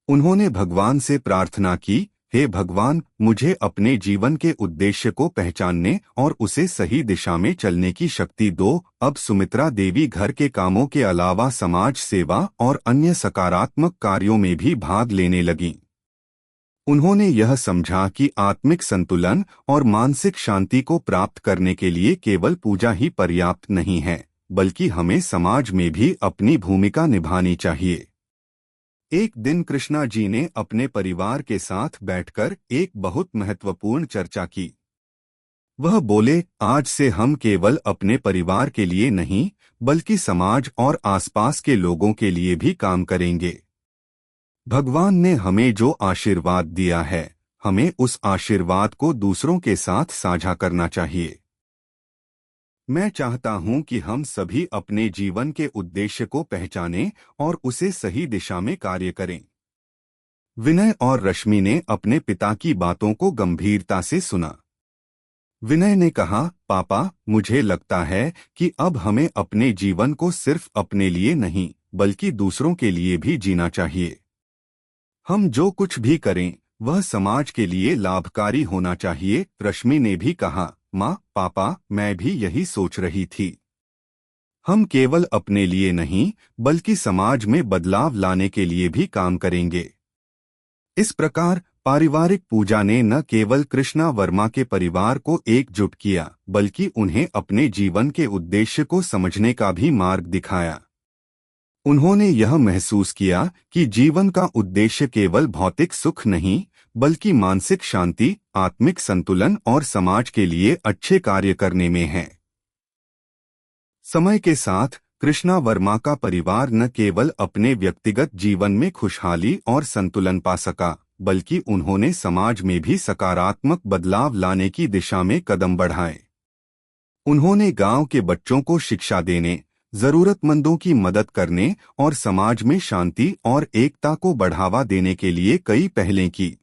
उन्होंने भगवान से प्रार्थना की, हे भगवान, मुझे अपने जीवन के उद्देश्य को पहचानने और उसे सही दिशा में चलने की शक्ति दो। अब सुमित्रा देवी घर के कामों के अलावा समाज सेवा और अन्य सकारात्मक कार्यों में भी भाग लेने लगीं। उन्होंने यह समझा कि आत्मिक संतुलन और मानसिक शांति को प्राप्त करने के लिए केवल पूजा ही पर्याप्त नहीं है, बल्कि हमें समाज में भी अपनी भूमिका निभानी चाहिए। एक दिन कृष्णा जी ने अपने परिवार के साथ बैठकर एक बहुत महत्वपूर्ण चर्चा की। वह बोले, आज से हम केवल अपने परिवार के लिए नहीं, बल्कि समाज और आसपास के लोगों के लिए भी काम करेंगे। भगवान ने हमें जो आशीर्वाद दिया है, हमें उस आशीर्वाद को दूसरों के साथ साझा करना चाहिए। मैं चाहता हूं कि हम सभी अपने जीवन के उद्देश्य को पहचानें और उसे सही दिशा में कार्य करें। विनय और रश्मि ने अपने पिता की बातों को गंभीरता से सुना। विनय ने कहा, पापा, मुझे लगता है कि अब हमें अपने जीवन को सिर्फ अपने लिए नहीं, बल्कि दूसरों के लिए भी जीना चाहिए। हम जो कुछ भी करें, वह समाज के लिए लाभकारी होना चाहिए। रश्मि ने भी कहा, माँ, पापा, मैं भी यही सोच रही थी। हम केवल अपने लिए नहीं, बल्कि समाज में बदलाव लाने के लिए भी काम करेंगे। इस प्रकार पारिवारिक पूजा ने न केवल कृष्णा वर्मा के परिवार को एकजुट किया, बल्कि उन्हें अपने जीवन के उद्देश्य को समझने का भी मार्ग दिखाया। उन्होंने यह महसूस किया कि जीवन का उद्देश्य केवल भौतिक सुख नहीं, बल्कि मानसिक शांति, आत्मिक संतुलन और समाज के लिए अच्छे कार्य करने में है। समय के साथ कृष्णा वर्मा का परिवार न केवल अपने व्यक्तिगत जीवन में खुशहाली और संतुलन पा सका, बल्कि उन्होंने समाज में भी सकारात्मक बदलाव लाने की दिशा में कदम बढ़ाए। उन्होंने गांव के बच्चों को शिक्षा देने, जरूरतमंदों की मदद करने और समाज में शांति और एकता को बढ़ावा देने के लिए कई पहलें की।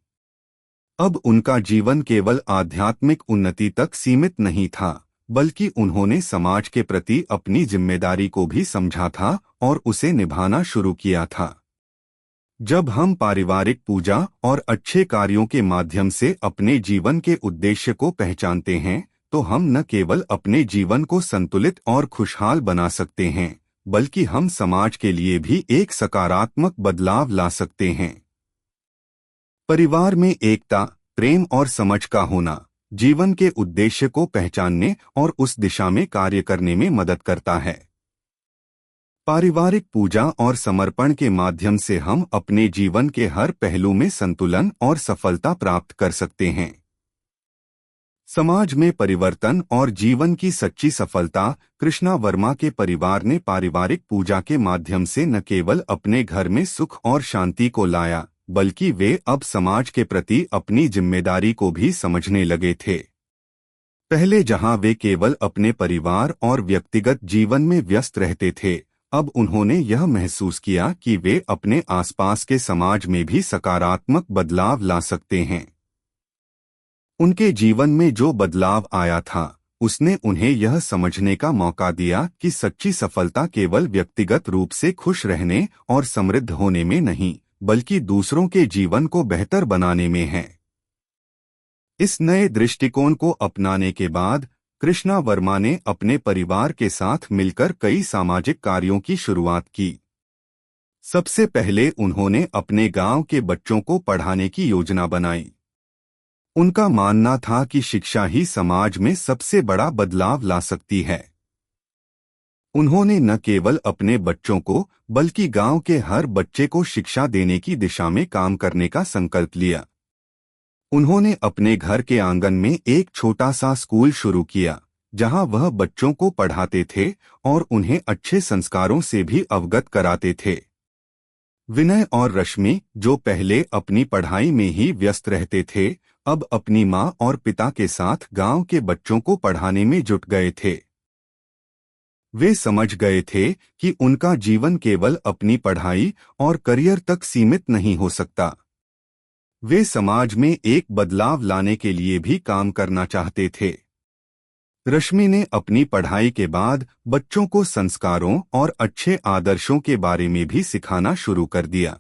अब उनका जीवन केवल आध्यात्मिक उन्नति तक सीमित नहीं था, बल्कि उन्होंने समाज के प्रति अपनी जिम्मेदारी को भी समझा था और उसे निभाना शुरू किया था। जब हम पारिवारिक पूजा और अच्छे कार्यों के माध्यम से अपने जीवन के उद्देश्य को पहचानते हैं, तो हम न केवल अपने जीवन को संतुलित और खुशहाल बना सकते हैं, बल्कि हम समाज के लिए भी एक सकारात्मक बदलाव ला सकते हैं। परिवार में एकता, प्रेम और समझ का होना जीवन के उद्देश्य को पहचानने और उस दिशा में कार्य करने में मदद करता है। पारिवारिक पूजा और समर्पण के माध्यम से हम अपने जीवन के हर पहलू में संतुलन और सफलता प्राप्त कर सकते हैं। समाज में परिवर्तन और जीवन की सच्ची सफलता। कृष्णा वर्मा के परिवार ने पारिवारिक पूजा के माध्यम से न केवल अपने घर में सुख और शांति को लाया, बल्कि वे अब समाज के प्रति अपनी जिम्मेदारी को भी समझने लगे थे। पहले जहां वे केवल अपने परिवार और व्यक्तिगत जीवन में व्यस्त रहते थे, अब उन्होंने यह महसूस किया कि वे अपने आसपास के समाज में भी सकारात्मक बदलाव ला सकते हैं। उनके जीवन में जो बदलाव आया था, उसने उन्हें यह समझने का मौका दिया कि सच्ची सफलता केवल व्यक्तिगत रूप से खुश रहने और समृद्ध होने में नहीं, बल्कि दूसरों के जीवन को बेहतर बनाने में है। इस नए दृष्टिकोण को अपनाने के बाद कृष्णा वर्मा ने अपने परिवार के साथ मिलकर कई सामाजिक कार्यों की शुरुआत की। सबसे पहले उन्होंने अपने गांव के बच्चों को पढ़ाने की योजना बनाई। उनका मानना था कि शिक्षा ही समाज में सबसे बड़ा बदलाव ला सकती है। उन्होंने न केवल अपने बच्चों को, बल्कि गांव के हर बच्चे को शिक्षा देने की दिशा में काम करने का संकल्प लिया। उन्होंने अपने घर के आंगन में एक छोटा सा स्कूल शुरू किया, जहां वह बच्चों को पढ़ाते थे और उन्हें अच्छे संस्कारों से भी अवगत कराते थे। विनय और रश्मि, जो पहले अपनी पढ़ाई में ही व्यस्त रहते थे, अब अपनी मां और पिता के साथ गांव के बच्चों को पढ़ाने में जुट गए थे। वे समझ गए थे कि उनका जीवन केवल अपनी पढ़ाई और करियर तक सीमित नहीं हो सकता। वे समाज में एक बदलाव लाने के लिए भी काम करना चाहते थे। रश्मि ने अपनी पढ़ाई के बाद बच्चों को संस्कारों और अच्छे आदर्शों के बारे में भी सिखाना शुरू कर दिया।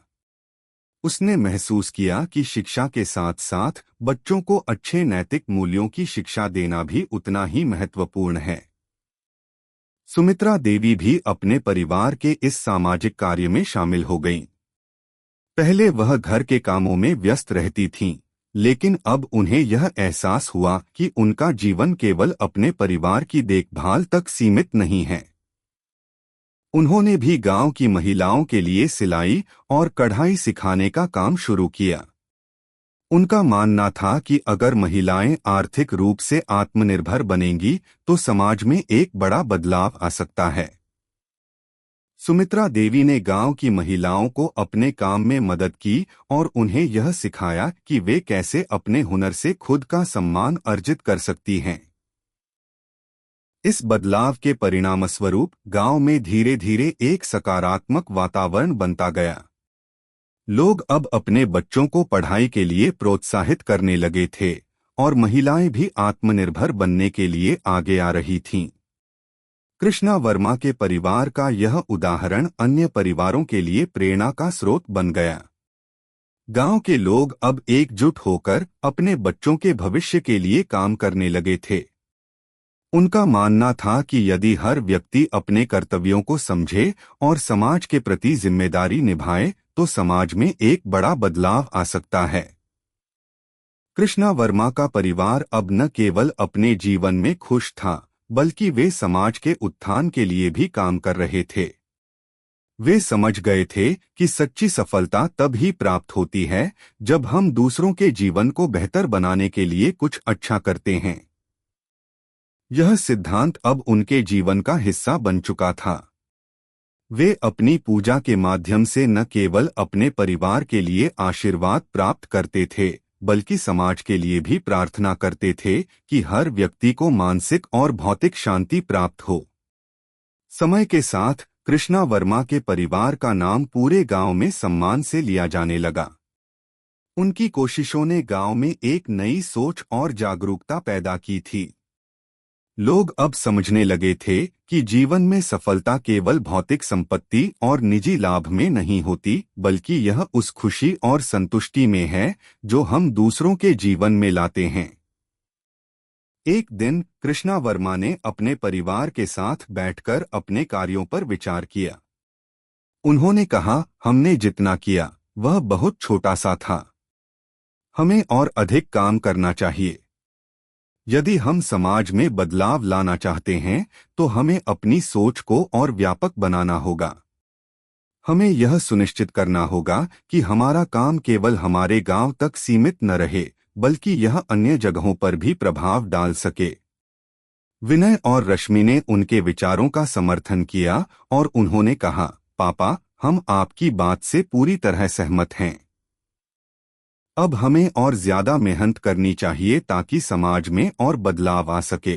उसने महसूस किया कि शिक्षा के साथ साथ बच्चों को अच्छे नैतिक मूल्यों की शिक्षा देना भी उतना ही महत्वपूर्ण है। सुमित्रा देवी भी अपने परिवार के इस सामाजिक कार्य में शामिल हो गईं। पहले वह घर के कामों में व्यस्त रहती थीं, लेकिन अब उन्हें यह एहसास हुआ कि उनका जीवन केवल अपने परिवार की देखभाल तक सीमित नहीं है। उन्होंने भी गांव की महिलाओं के लिए सिलाई और कढ़ाई सिखाने का काम शुरू किया। उनका मानना था कि अगर महिलाएं आर्थिक रूप से आत्मनिर्भर बनेंगी तो समाज में एक बड़ा बदलाव आ सकता है। सुमित्रा देवी ने गांव की महिलाओं को अपने काम में मदद की और उन्हें यह सिखाया कि वे कैसे अपने हुनर से खुद का सम्मान अर्जित कर सकती हैं। इस बदलाव के परिणामस्वरूप गांव में धीरे धीरे एक सकारात्मक वातावरण बनता गया। लोग अब अपने बच्चों को पढ़ाई के लिए प्रोत्साहित करने लगे थे और महिलाएं भी आत्मनिर्भर बनने के लिए आगे आ रही थीं। कृष्णा वर्मा के परिवार का यह उदाहरण अन्य परिवारों के लिए प्रेरणा का स्रोत बन गया। गांव के लोग अब एकजुट होकर अपने बच्चों के भविष्य के लिए काम करने लगे थे। उनका मानना था कि यदि हर व्यक्ति अपने कर्तव्यों को समझे और समाज के प्रति जिम्मेदारी निभाए तो समाज में एक बड़ा बदलाव आ सकता है। कृष्णा वर्मा का परिवार अब न केवल अपने जीवन में खुश था, बल्कि वे समाज के उत्थान के लिए भी काम कर रहे थे। वे समझ गए थे कि सच्ची सफलता तब ही प्राप्त होती है जब हम दूसरों के जीवन को बेहतर बनाने के लिए कुछ अच्छा करते हैं। यह सिद्धांत अब उनके जीवन का हिस्सा बन चुका था। वे अपनी पूजा के माध्यम से न केवल अपने परिवार के लिए आशीर्वाद प्राप्त करते थे, बल्कि समाज के लिए भी प्रार्थना करते थे कि हर व्यक्ति को मानसिक और भौतिक शांति प्राप्त हो। समय के साथ कृष्णा वर्मा के परिवार का नाम पूरे गांव में सम्मान से लिया जाने लगा। उनकी कोशिशों ने गांव में एक नई सोच और जागरूकता पैदा की थी। लोग अब समझने लगे थे कि जीवन में सफलता केवल भौतिक संपत्ति और निजी लाभ में नहीं होती, बल्कि यह उस खुशी और संतुष्टि में है जो हम दूसरों के जीवन में लाते हैं। एक दिन कृष्णा वर्मा ने अपने परिवार के साथ बैठकर अपने कार्यों पर विचार किया। उन्होंने कहा, हमने जितना किया वह बहुत छोटा सा था। हमें और अधिक काम करना चाहिए। यदि हम समाज में बदलाव लाना चाहते हैं तो हमें अपनी सोच को और व्यापक बनाना होगा। हमें यह सुनिश्चित करना होगा कि हमारा काम केवल हमारे गांव तक सीमित न रहे, बल्कि यह अन्य जगहों पर भी प्रभाव डाल सके। विनय और रश्मि ने उनके विचारों का समर्थन किया और उन्होंने कहा, पापा, हम आपकी बात से पूरी तरह सहमत हैं। अब हमें और ज्यादा मेहनत करनी चाहिए ताकि समाज में और बदलाव आ सके।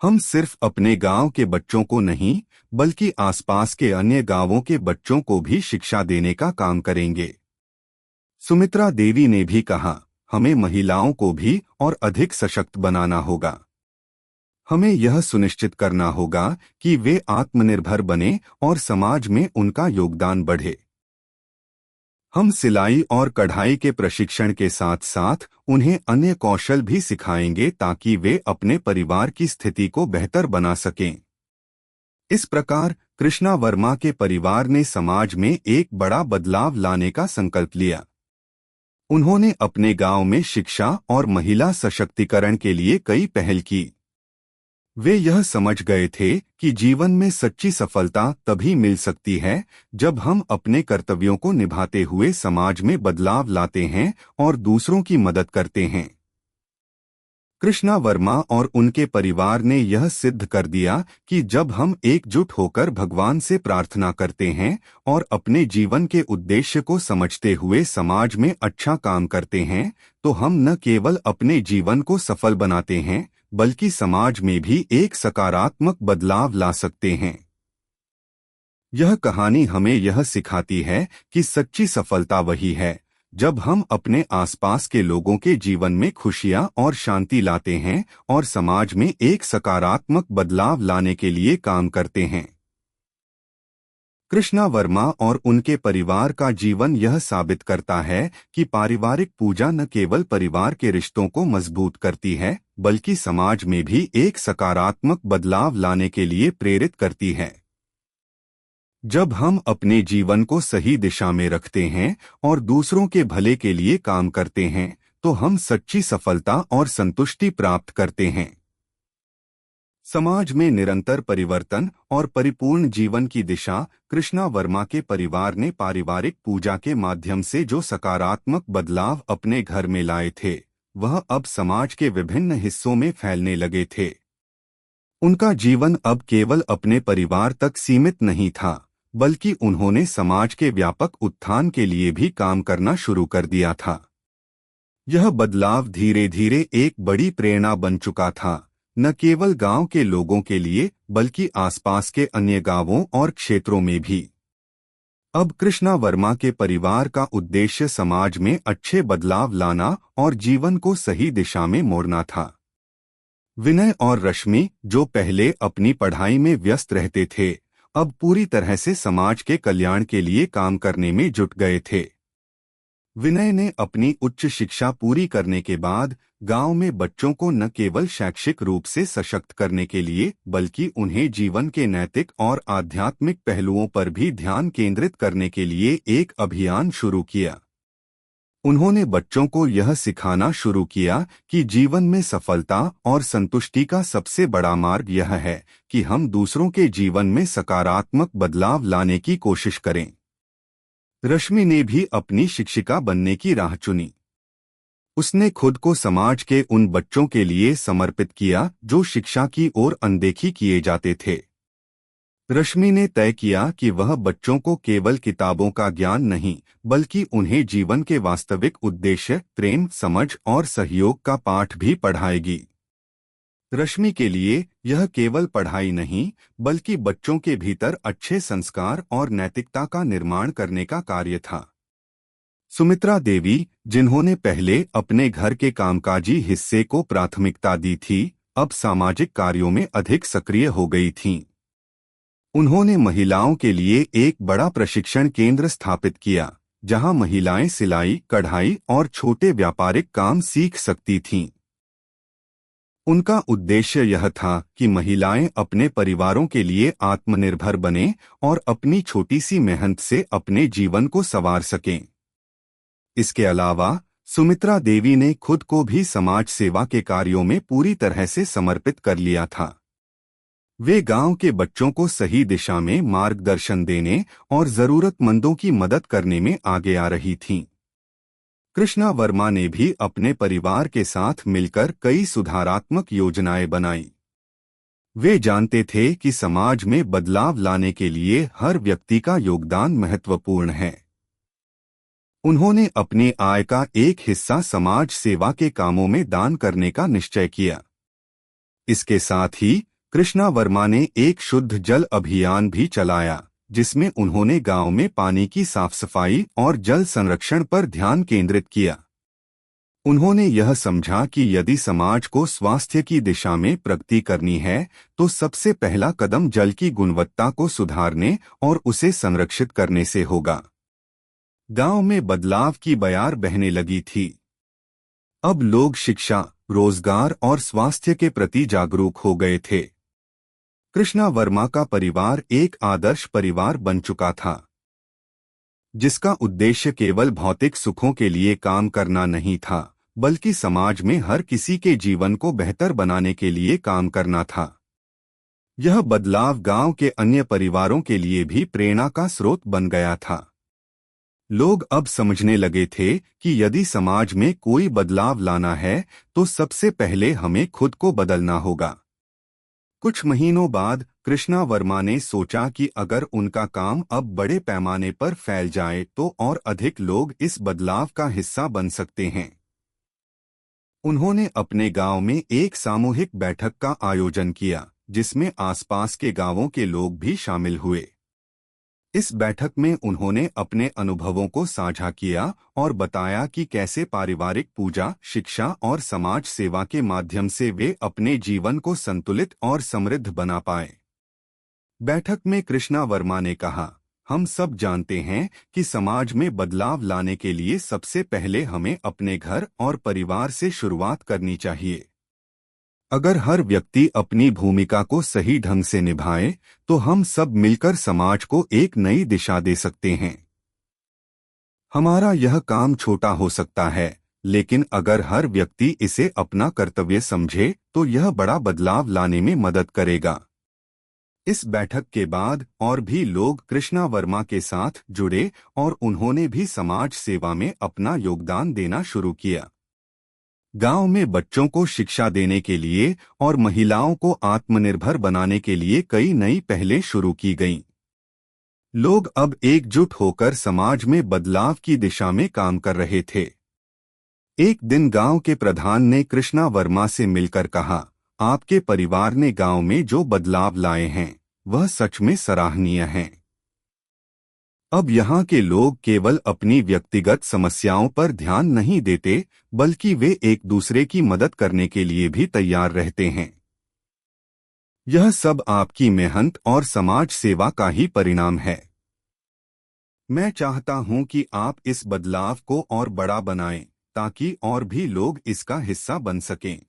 हम सिर्फ अपने गांव के बच्चों को नहीं, बल्कि आसपास के अन्य गांवों के बच्चों को भी शिक्षा देने का काम करेंगे। सुमित्रा देवी ने भी कहा, हमें महिलाओं को भी और अधिक सशक्त बनाना होगा। हमें यह सुनिश्चित करना होगा कि वे आत्मनिर्भर बने और समाज में उनका योगदान बढ़े। हम सिलाई और कढ़ाई के प्रशिक्षण के साथ साथ उन्हें अन्य कौशल भी सिखाएंगे ताकि वे अपने परिवार की स्थिति को बेहतर बना सकें। इस प्रकार कृष्णा वर्मा के परिवार ने समाज में एक बड़ा बदलाव लाने का संकल्प लिया। उन्होंने अपने गांव में शिक्षा और महिला सशक्तिकरण के लिए कई पहल की। वे यह समझ गए थे कि जीवन में सच्ची सफलता तभी मिल सकती है जब हम अपने कर्तव्यों को निभाते हुए समाज में बदलाव लाते हैं और दूसरों की मदद करते हैं। कृष्णा वर्मा और उनके परिवार ने यह सिद्ध कर दिया कि जब हम एकजुट होकर भगवान से प्रार्थना करते हैं और अपने जीवन के उद्देश्य को समझते हुए समाज में अच्छा काम करते हैं, तो हम न केवल अपने जीवन को सफल बनाते हैं, बल्कि समाज में भी एक सकारात्मक बदलाव ला सकते हैं। यह कहानी हमें यह सिखाती है कि सच्ची सफलता वही है जब हम अपने आसपास के लोगों के जीवन में खुशियां और शांति लाते हैं और समाज में एक सकारात्मक बदलाव लाने के लिए काम करते हैं। कृष्णा वर्मा और उनके परिवार का जीवन यह साबित करता है कि पारिवारिक पूजा न केवल परिवार के रिश्तों को मजबूत करती है, बल्कि समाज में भी एक सकारात्मक बदलाव लाने के लिए प्रेरित करती है। जब हम अपने जीवन को सही दिशा में रखते हैं और दूसरों के भले के लिए काम करते हैं, तो हम सच्ची सफलता और संतुष्टि प्राप्त करते हैं। समाज में निरंतर परिवर्तन और परिपूर्ण जीवन की दिशा कृष्णा वर्मा के परिवार ने पारिवारिक पूजा के माध्यम से जो सकारात्मक बदलाव अपने घर में लाए थे, वह अब समाज के विभिन्न हिस्सों में फैलने लगे थे। उनका जीवन अब केवल अपने परिवार तक सीमित नहीं था, बल्कि उन्होंने समाज के व्यापक उत्थान के लिए भी काम करना शुरू कर दिया था। यह बदलाव धीरे धीरे एक बड़ी प्रेरणा बन चुका था, न केवल गांव के लोगों के लिए बल्कि आसपास के अन्य गांवों और क्षेत्रों में भी। अब कृष्णा वर्मा के परिवार का उद्देश्य समाज में अच्छे बदलाव लाना और जीवन को सही दिशा में मोड़ना था। विनय और रश्मि, जो पहले अपनी पढ़ाई में व्यस्त रहते थे, अब पूरी तरह से समाज के कल्याण के लिए काम करने में जुट गए थे। विनय ने अपनी उच्च शिक्षा पूरी करने के बाद गांव में बच्चों को न केवल शैक्षिक रूप से सशक्त करने के लिए, बल्कि उन्हें जीवन के नैतिक और आध्यात्मिक पहलुओं पर भी ध्यान केंद्रित करने के लिए एक अभियान शुरू किया। उन्होंने बच्चों को यह सिखाना शुरू किया कि जीवन में सफलता और संतुष्टि का सबसे बड़ा मार्ग यह है कि हम दूसरों के जीवन में सकारात्मक बदलाव लाने की कोशिश करें। रश्मि ने भी अपनी शिक्षिका बनने की राह चुनी। उसने खुद को समाज के उन बच्चों के लिए समर्पित किया जो शिक्षा की ओर अनदेखी किए जाते थे। रश्मि ने तय किया कि वह बच्चों को केवल किताबों का ज्ञान नहीं, बल्कि उन्हें जीवन के वास्तविक उद्देश्य, प्रेम, समझ और सहयोग का पाठ भी पढ़ाएगी। रश्मि के लिए यह केवल पढ़ाई नहीं, बल्कि बच्चों के भीतर अच्छे संस्कार और नैतिकता का निर्माण करने का कार्य था। सुमित्रा देवी, जिन्होंने पहले अपने घर के कामकाजी हिस्से को प्राथमिकता दी थी, अब सामाजिक कार्यों में अधिक सक्रिय हो गई थीं। उन्होंने महिलाओं के लिए एक बड़ा प्रशिक्षण केंद्र स्थापित किया, जहां महिलाएं सिलाई, कढ़ाई और छोटे व्यापारिक काम सीख सकती थीं। उनका उद्देश्य यह था कि महिलाएं अपने परिवारों के लिए आत्मनिर्भर बनें और अपनी छोटी सी मेहनत से अपने जीवन को संवार सकें। इसके अलावा सुमित्रा देवी ने खुद को भी समाज सेवा के कार्यों में पूरी तरह से समर्पित कर लिया था। वे गांव के बच्चों को सही दिशा में मार्गदर्शन देने और जरूरतमंदों की मदद करने में आगे आ रही थीं। कृष्णा वर्मा ने भी अपने परिवार के साथ मिलकर कई सुधारात्मक योजनाएं बनाई। वे जानते थे कि समाज में बदलाव लाने के लिए हर व्यक्ति का योगदान महत्वपूर्ण है। उन्होंने अपनी आय का एक हिस्सा समाज सेवा के कामों में दान करने का निश्चय किया। इसके साथ ही कृष्णा वर्मा ने एक शुद्ध जल अभियान भी चलाया, जिसमें उन्होंने गांव में पानी की साफ सफाई और जल संरक्षण पर ध्यान केंद्रित किया। उन्होंने यह समझा कि यदि समाज को स्वास्थ्य की दिशा में प्रगति करनी है, तो सबसे पहला कदम जल की गुणवत्ता को सुधारने और उसे संरक्षित करने से होगा। गांव में बदलाव की बयार बहने लगी थी। अब लोग शिक्षा, रोजगार और स्वास्थ्य के प्रति जागरूक हो गए थे। कृष्णा वर्मा का परिवार एक आदर्श परिवार बन चुका था, जिसका उद्देश्य केवल भौतिक सुखों के लिए काम करना नहीं था, बल्कि समाज में हर किसी के जीवन को बेहतर बनाने के लिए काम करना था। यह बदलाव गांव के अन्य परिवारों के लिए भी प्रेरणा का स्रोत बन गया था। लोग अब समझने लगे थे कि यदि समाज में कोई बदलाव लाना है, तो सबसे पहले हमें खुद को बदलना होगा। कुछ महीनों बाद कृष्णा वर्मा ने सोचा कि अगर उनका काम अब बड़े पैमाने पर फैल जाए तो और अधिक लोग इस बदलाव का हिस्सा बन सकते हैं। उन्होंने अपने गांव में एक सामूहिक बैठक का आयोजन किया, जिसमें आसपास के गांवों के लोग भी शामिल हुए। इस बैठक में उन्होंने अपने अनुभवों को साझा किया और बताया कि कैसे पारिवारिक पूजा, शिक्षा और समाज सेवा के माध्यम से वे अपने जीवन को संतुलित और समृद्ध बना पाए। बैठक में कृष्णा वर्मा ने कहा, हम सब जानते हैं कि समाज में बदलाव लाने के लिए सबसे पहले हमें अपने घर और परिवार से शुरुआत करनी चाहिए। अगर हर व्यक्ति अपनी भूमिका को सही ढंग से निभाए, तो हम सब मिलकर समाज को एक नई दिशा दे सकते हैं। हमारा यह काम छोटा हो सकता है, लेकिन अगर हर व्यक्ति इसे अपना कर्तव्य समझे, तो यह बड़ा बदलाव लाने में मदद करेगा। इस बैठक के बाद और भी लोग कृष्णा वर्मा के साथ जुड़े और उन्होंने भी समाज सेवा में अपना योगदान देना शुरू किया। गांव में बच्चों को शिक्षा देने के लिए और महिलाओं को आत्मनिर्भर बनाने के लिए कई नई पहलें शुरू की गईं। लोग अब एकजुट होकर समाज में बदलाव की दिशा में काम कर रहे थे। एक दिन गांव के प्रधान ने कृष्णा वर्मा से मिलकर कहा, आपके परिवार ने गांव में जो बदलाव लाए हैं, वह सच में सराहनीय हैं। अब यहाँ के लोग केवल अपनी व्यक्तिगत समस्याओं पर ध्यान नहीं देते, बल्कि वे एक दूसरे की मदद करने के लिए भी तैयार रहते हैं। यह सब आपकी मेहनत और समाज सेवा का ही परिणाम है। मैं चाहता हूं कि आप इस बदलाव को और बड़ा बनाएं, ताकि और भी लोग इसका हिस्सा बन सकें।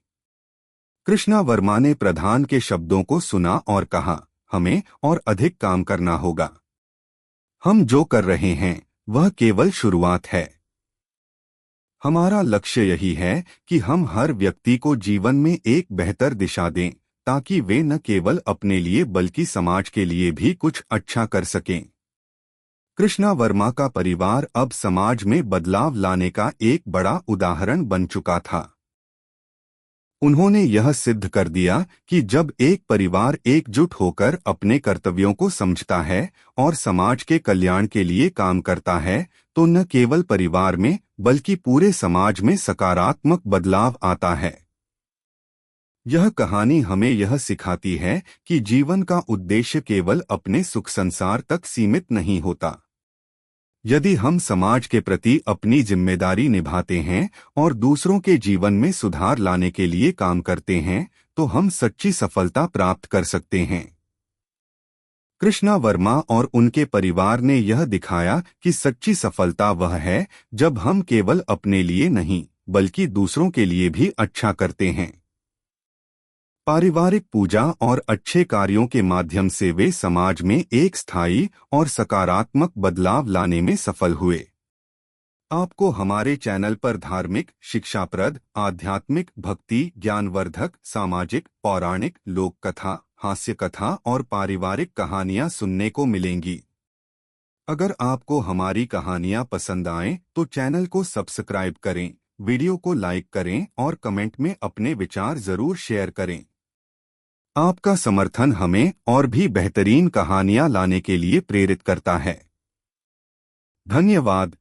कृष्णा वर्मा ने प्रधान के शब्दों को सुना और कहा, हमें और अधिक काम करना होगा। हम जो कर रहे हैं, वह केवल शुरुआत है। हमारा लक्ष्य यही है कि हम हर व्यक्ति को जीवन में एक बेहतर दिशा दें, ताकि वे न केवल अपने लिए बल्कि समाज के लिए भी कुछ अच्छा कर सकें। कृष्णा वर्मा का परिवार अब समाज में बदलाव लाने का एक बड़ा उदाहरण बन चुका था। उन्होंने यह सिद्ध कर दिया कि जब एक परिवार एकजुट होकर अपने कर्तव्यों को समझता है और समाज के कल्याण के लिए काम करता है, तो न केवल परिवार में बल्कि पूरे समाज में सकारात्मक बदलाव आता है। यह कहानी हमें यह सिखाती है कि जीवन का उद्देश्य केवल अपने सुख संसार तक सीमित नहीं होता। यदि हम समाज के प्रति अपनी जिम्मेदारी निभाते हैं और दूसरों के जीवन में सुधार लाने के लिए काम करते हैं, तो हम सच्ची सफलता प्राप्त कर सकते हैं। कृष्णा वर्मा और उनके परिवार ने यह दिखाया कि सच्ची सफलता वह है जब हम केवल अपने लिए नहीं, बल्कि दूसरों के लिए भी अच्छा करते हैं। पारिवारिक पूजा और अच्छे कार्यों के माध्यम से वे समाज में एक स्थायी और सकारात्मक बदलाव लाने में सफल हुए। आपको हमारे चैनल पर धार्मिक, शिक्षाप्रद, आध्यात्मिक, भक्ति, ज्ञानवर्धक, सामाजिक, पौराणिक, लोक कथा, हास्य कथा और पारिवारिक कहानियां सुनने को मिलेंगी। अगर आपको हमारी कहानियां पसंद आएं, तो चैनल को सब्सक्राइब करें, वीडियो को लाइक करें और कमेंट में अपने विचार जरूर शेयर करें। आपका समर्थन हमें और भी बेहतरीन कहानियां लाने के लिए प्रेरित करता है। धन्यवाद।